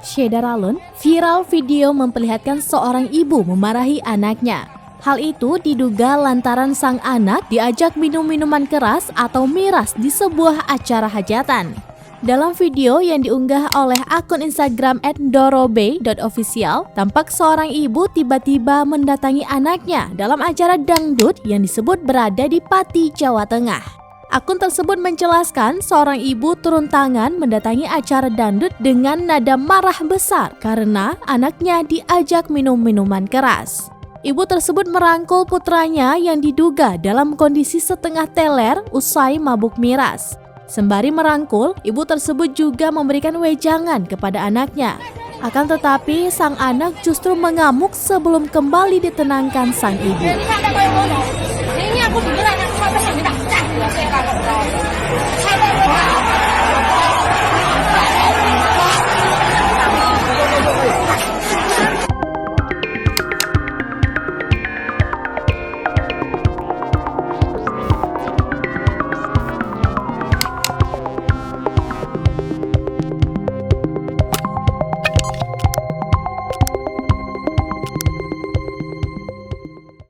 Shedaralun, viral video memperlihatkan seorang ibu memarahi anaknya. Hal itu diduga lantaran sang anak diajak minum minuman keras atau miras di sebuah acara hajatan. Dalam video yang diunggah oleh akun Instagram @dorobe.official, tampak seorang ibu tiba-tiba mendatangi anaknya dalam acara dangdut yang disebut berada di Pati, Jawa Tengah. Akun tersebut menjelaskan seorang ibu turun tangan mendatangi acara dangdut dengan nada marah besar karena anaknya diajak minum minuman keras. Ibu tersebut merangkul putranya yang diduga dalam kondisi setengah teler usai mabuk miras. Sembari merangkul, ibu tersebut juga memberikan wejangan kepada anaknya. Akan tetapi, sang anak justru mengamuk sebelum kembali ditenangkan sang ibu.